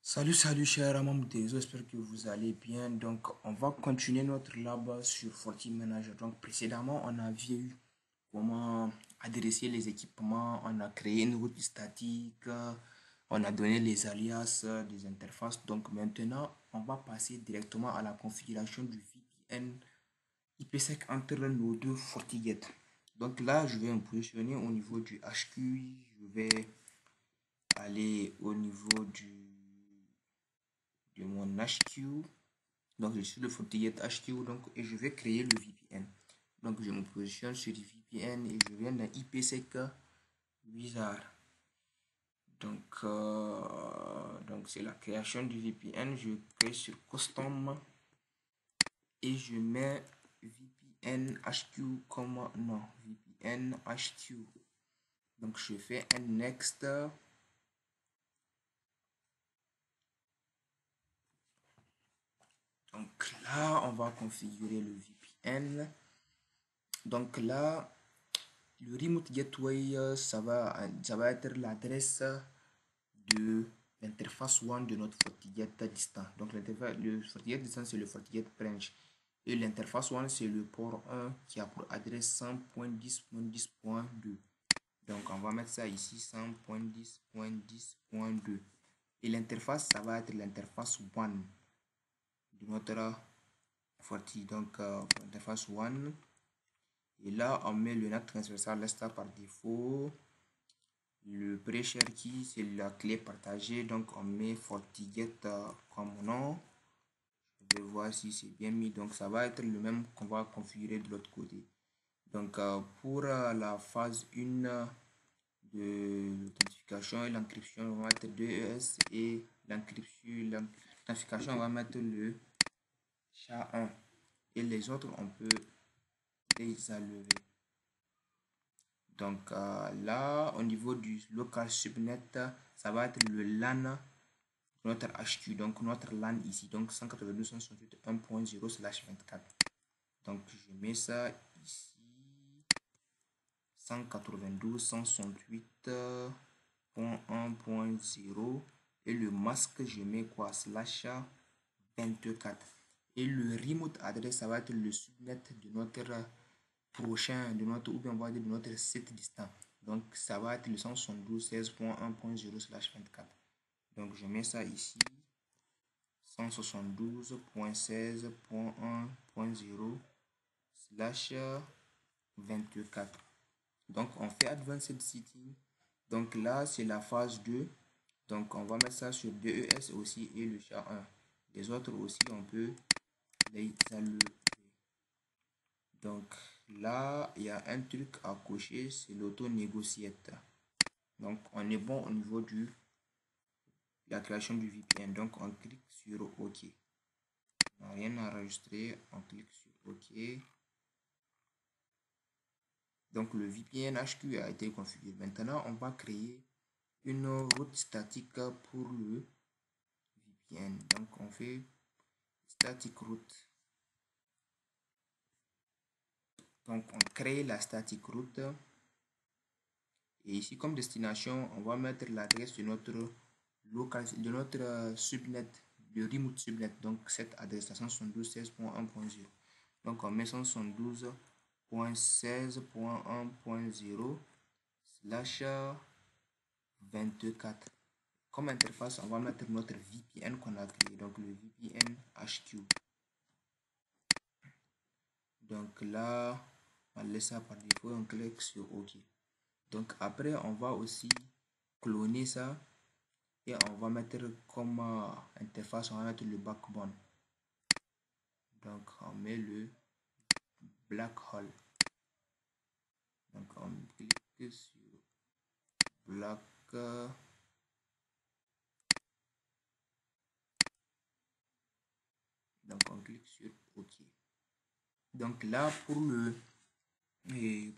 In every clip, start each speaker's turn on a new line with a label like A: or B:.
A: Salut chers membres des réseaux, j'espère que vous allez bien. Donc, on va continuer notre lab sur Forti Manager. Donc, précédemment, on a vu comment adresser les équipements, on a créé une route statique, on a donné les alias des interfaces. Donc, maintenant, on va passer directement à la configuration du VPN IPsec entre nos deux FortiGate. Donc là, je vais me positionner au niveau du HQ, je vais aller au niveau de mon HQ. Donc, je suis le FortiGate HQ donc, et je vais créer le VPN. Donc, je me positionne sur le VPN et je viens dans IPsec Wizard. Donc c'est la création du VPN. Je crée sur Custom et je mets VPN HQ comme non, VPN HQ. Donc, je fais un next. Donc là, on va configurer le VPN. Donc là, le remote gateway, ça va être l'adresse de l'interface one de notre FortiGate distant. Donc le FortiGate distant, c'est le FortiGate branch. Et l'interface one, c'est le port 1 qui a pour adresse 100.10.10.2. Donc on va mettre ça ici, 100.10.10.2. Et l'interface, ça va être l'interface one de notre Forti. Donc interface one. Et là, on met le NAT transversal resta par défaut. Le pressure key, c'est la clé partagée. Donc, on met FortiGate comme nom. Je vais voir si c'est bien mis. Donc, ça va être le même qu'on va configurer de l'autre côté. Donc, pour la phase 1 de l'authentification et l'encryption, on va mettre 2ES et l'authentification, on va mettre le SHA-1. Et les autres, on peut les enlever. Donc là, au niveau du local subnet, ça va être le LAN, notre HQ, donc notre LAN ici, donc 192.168.1.0/24. Donc je mets ça ici, 192.168.1.0 et le masque, je mets quoi, /24. Et le remote adresse, ça va être le subnet de notre prochain, de notre, ou bien on va dire de notre site distant. Donc ça va être le 172.16.1.0/24. Donc je mets ça ici, 172.16.1.0/24. Donc on fait Advanced Setting. Donc là c'est la phase 2. Donc on va mettre ça sur 2ES aussi et le SHA-1. Les autres aussi on peut les enlever. Donc là, il y a un truc à cocher, c'est l'auto-négociette. Donc on est bon au niveau de la création du VPN. Donc on clique sur OK. On n'a rien à enregistrer, on clique sur OK. Donc le VPN HQ a été configuré. Maintenant, on va créer une route statique pour le VPN. Donc on fait static route. Donc on crée la static route. Et ici, comme destination, on va mettre l'adresse de notre local, de notre subnet, de remote subnet. Donc, cette adresse, 172.16.1.0. Donc, on met 172.16.1.0/24. Comme interface, on va mettre notre VPN qu'on a créé. Donc, le VPN HQ. Donc là, on laisse ça par défaut, on clique sur OK. Donc après, on va aussi cloner ça et on va mettre comme interface, on va mettre le backbone. Donc on met le black hole. Donc on clique sur black. Donc on clique sur OK. Donc là pour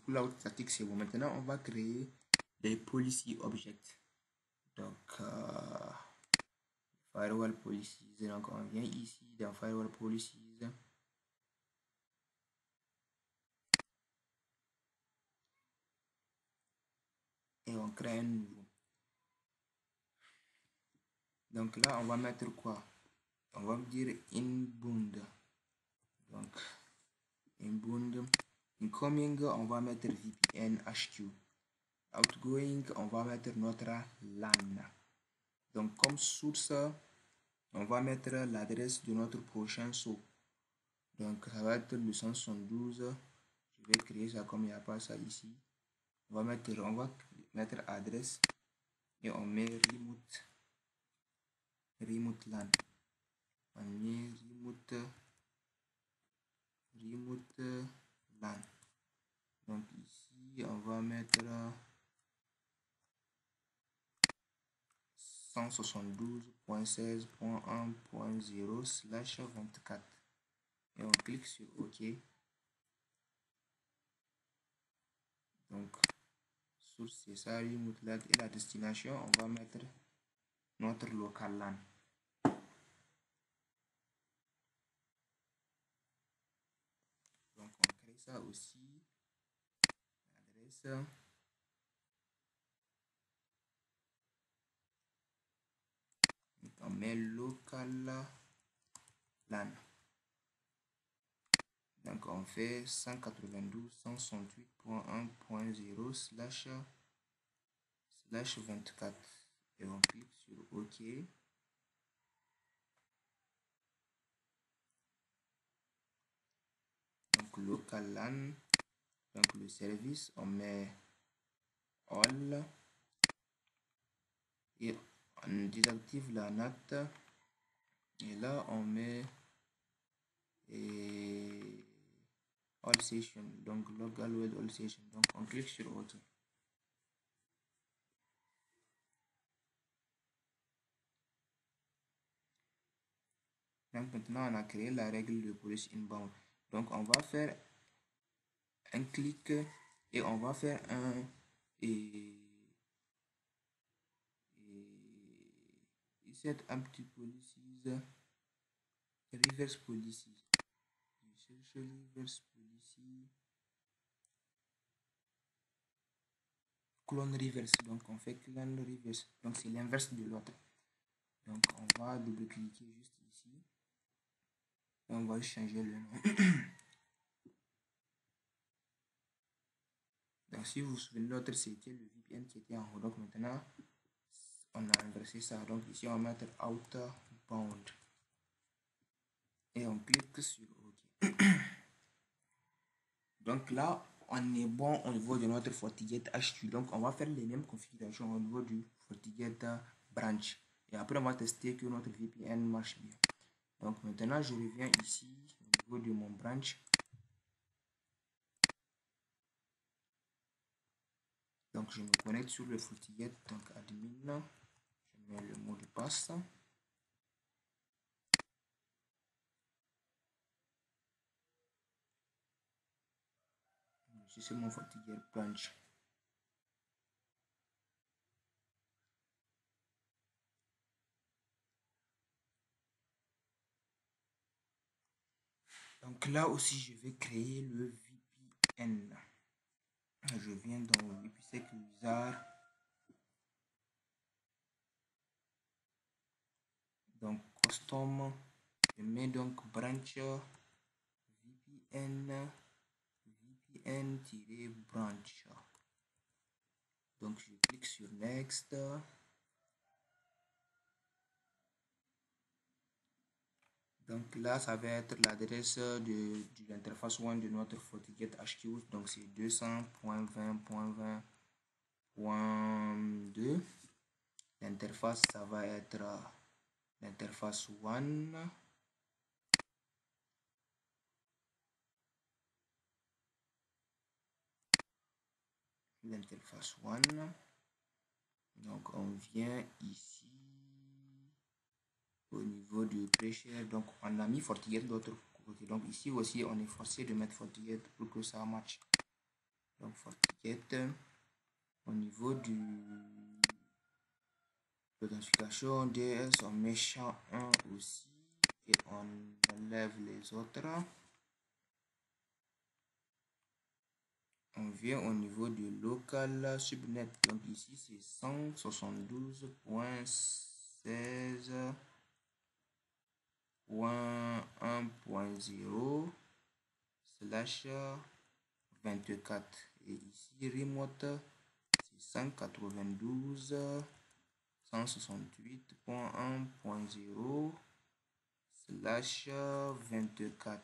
A: pour la statique, c'est bon. Maintenant on va créer des policy objects. Donc firewall policies. Donc on vient ici dans firewall policies. Et on crée un nouveau. Donc là, on va mettre quoi? On va dire inbound. Donc, inbound. Incoming, on va mettre VPN HQ. Outgoing, on va mettre notre LAN. Donc, comme source, on va mettre l'adresse de notre prochain saut. Donc, ça va être le 172. Je vais créer ça comme il n'y a pas ça ici. On va mettre adresse et on met remote LAN. On met remote LAN. Donc ici, on va mettre 172.16.1.0/24 et on clique sur OK. Donc, source c'est ça, remote LAN, et la destination, on va mettre notre local LAN. Donc, on crée ça aussi. L'adresse. On met local LAN. Donc on fait 192.168.1.0/24 et on clique sur OK. Donc local LAN, donc le service, on met all et on désactive la NAT et là on met all session, donc local web all session. Donc on clique sur OK. Donc maintenant on a créé la règle de police inbound. Donc on va faire un clic et on va faire un set empty policies reverse policy. Je cherche reverse policy clone reverse. Donc on fait clone reverse. Donc c'est l'inverse de l'autre. Donc on va double cliquer juste ici et on va changer le nom. Donc si vous vous souvenez, l'autre c'était le VPN qui était en haut. Donc maintenant on a inversé ça. Donc ici on va mettre outbound et on clique sur OK. Donc là on est bon au niveau de notre FortiGate HQ. Donc on va faire les mêmes configurations au niveau du FortiGate branch. Et après on va tester que notre VPN marche bien. Donc maintenant je reviens ici au niveau de mon branch. Donc je me connecte sur le FortiGate, donc admin. Je mets le mot de passe. Ici c'est mon FortiGate branch. Donc là aussi je vais créer le VPN. Je viens dans VPSec Wizard. Donc custom, je mets donc branch VPN-branch. Donc je clique sur next. Donc là ça va être l'adresse de l'interface 1 de notre FortiGate HQ. Donc c'est 200.20.20.2. L'interface ça va être l'interface 1. L'interface 1. Donc on vient ici au niveau du pressure. Donc on a mis FortiGate de l'autre côté. Donc ici aussi on est forcé de mettre FortiGate pour que ça matche. Donc FortiGate au niveau du l'authentification DS on met SHA-1 aussi et on enlève les autres. On vient au niveau du local subnet. Donc ici c'est 172.16. 16.1.0 slash 24 et ici remote c'est 192.168.1.0 slash 24.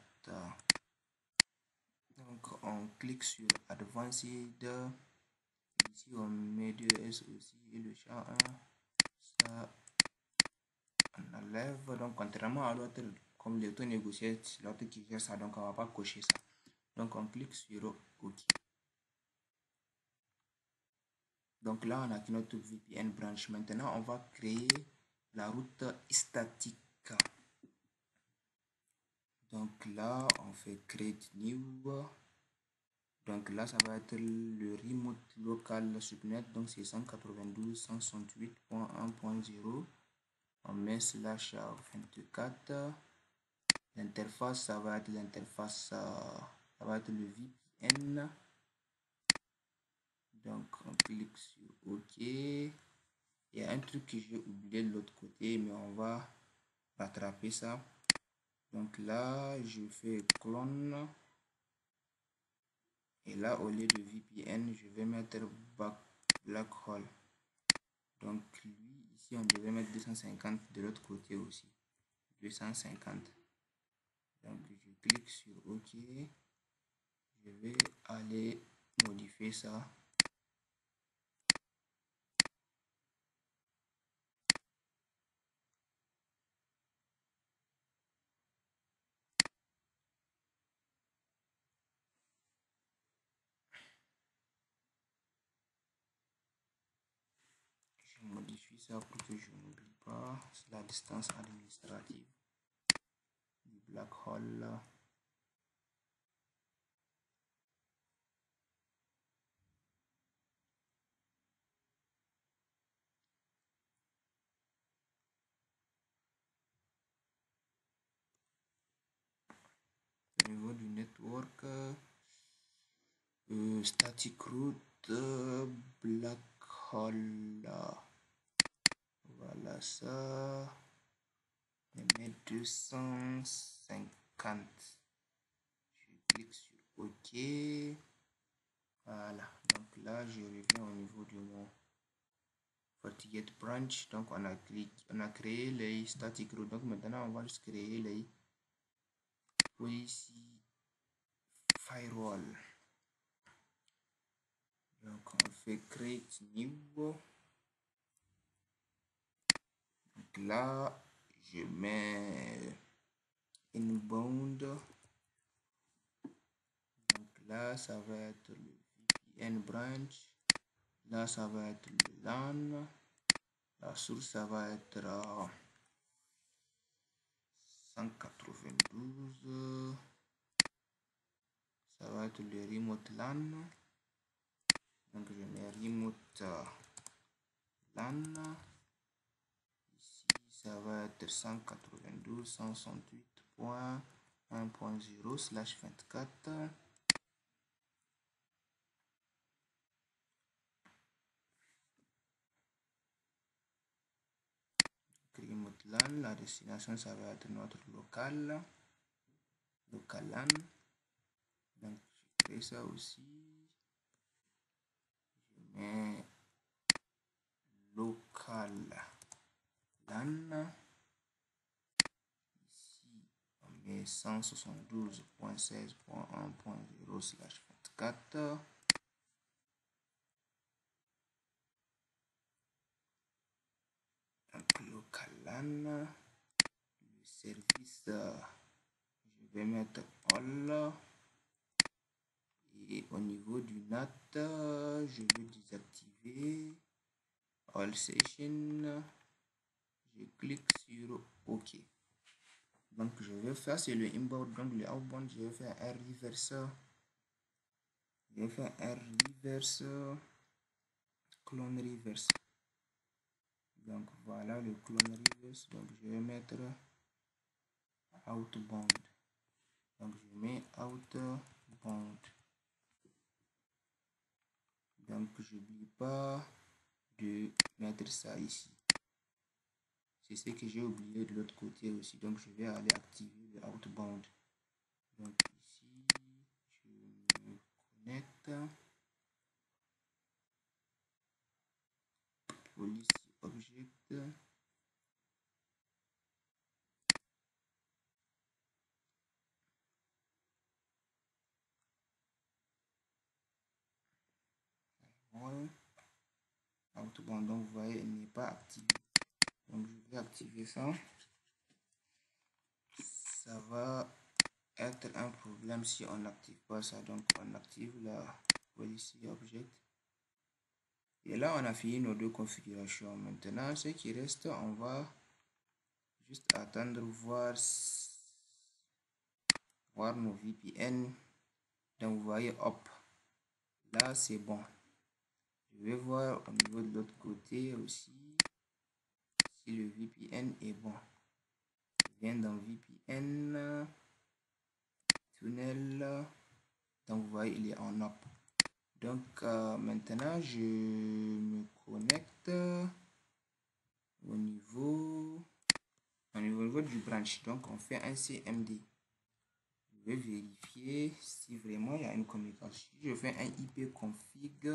A: Donc on clique sur Advanced, ici on met 2S aussi et le champ 1 ça on enlève. Donc contrairement à l'autre, comme l'auto négocié, l'autre qui gère ça, donc on va pas cocher ça. Donc on clique sur OK. Donc là on a notre VPN branch. Maintenant on va créer la route statique. Donc là on fait create new. Donc là ça va être le remote local subnet, donc c'est 192.168.1.0. on met slash 24. L'interface ça va être l'interface, ça va être le VPN. Donc on clique sur OK. Il y a un truc que j'ai oublié de l'autre côté, mais on va rattraper ça. Donc là je fais clone et là au lieu de VPN je vais mettre black hole. Donc lui ici on devait mettre 250 de l'autre côté aussi, 250. Donc je clique sur OK. Je vais aller modifier ça. Je modifie ça pour que je n'oublie pas la distance administrative du black hole. Au niveau du network, static route black hole. Voilà ça. Je mets 250. Je clique sur OK. Voilà. Donc là, je reviens au niveau de mon FortiGate branch. Donc on a créé les static route. Donc maintenant on va juste créer les policy firewall. Donc on fait create new. Donc là je mets inbound. Donc là ça va être le VPN branch. Là ça va être le LAN. La source ça va être 192. Ça va être le remote LAN. Donc je mets remote LAN. Ici ça va être 192.168.1.0 slash 24. Remote LAN, la destination ça va être notre local LAN. Donc je crée ça aussi. Je mets local LAN. Ici on met 172.16.1.0 slash 24. Donc local LAN, le service je vais mettre all. Et au niveau du NAT, je vais désactiver all session. Je clique sur OK. Donc je vais faire, c'est le inbound. Donc le outbound, je vais faire un reverse. Je vais faire un reverse, clone reverse. Donc voilà le clone reverse. Donc je vais mettre outbound. Donc je mets outbound. Donc j'oublie pas de mettre ça ici. c'est ce que j'ai oublié de l'autre côté aussi. Donc, je vais aller activer le outbound. Donc, ici, je me connecte. Policy object. Voilà. Outbound, donc vous voyez, il n'est pas activé. Donc, je vais activer ça. Ça va être un problème si on n'active pas ça. Donc, on active la policy object. Et là, on a fini nos deux configurations. Maintenant, ce qui reste, on va juste attendre voir nos VPN. Donc, vous voyez, hop, là, c'est bon. Je vais voir au niveau de l'autre côté aussi si le VPN est bon. Je viens dans VPN, tunnel. Donc, vous voyez, il est en up. Donc, maintenant, je me connecte au niveau du branch. Donc, on fait un CMD. Je vais vérifier si vraiment il y a une communication. Si je fais un IP config,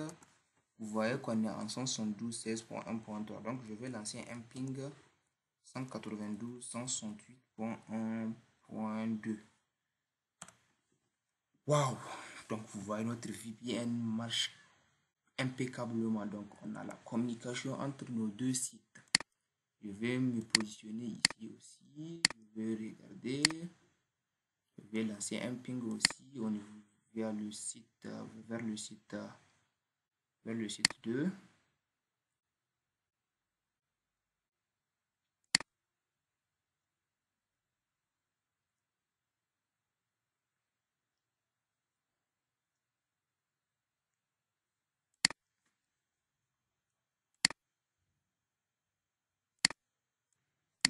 A: vous voyez qu'on est en 172.16.1.3. Donc, je vais lancer un ping 192.168.1.2. Waouh! Donc, vous voyez, notre VPN marche impeccablement. Donc, on a la communication entre nos deux sites. Je vais me positionner ici aussi. Je vais regarder. Je vais lancer un ping aussi au niveau vers le site 2.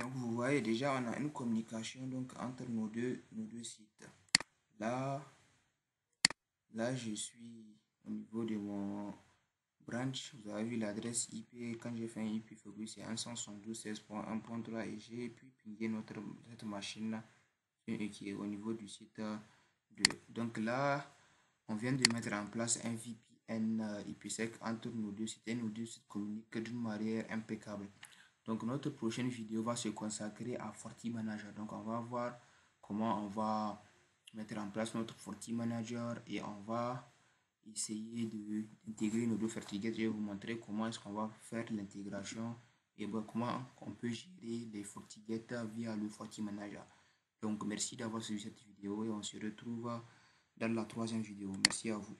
A: Donc vous voyez déjà on a une communication donc entre nos deux sites. Là je suis au niveau de mon branch. Vous avez vu l'adresse IP. Quand j'ai fait un IP focus, c'est 172.16.1.3 et j'ai pu pinguer cette machine là qui est au niveau du site 2. Donc là, on vient de mettre en place un VPN IPsec entre nos deux sites et nos deux sites communiquent d'une manière impeccable. Donc notre prochaine vidéo va se consacrer à FortiManager. Donc on va voir comment on va mettre en place notre FortiManager et on va essayer d'intégrer nos deux FortiGate. Je vais vous montrer comment est-ce qu'on va faire l'intégration et comment on peut gérer les FortiGate via le FortiManager. Donc merci d'avoir suivi cette vidéo et on se retrouve dans la troisième vidéo. Merci à vous.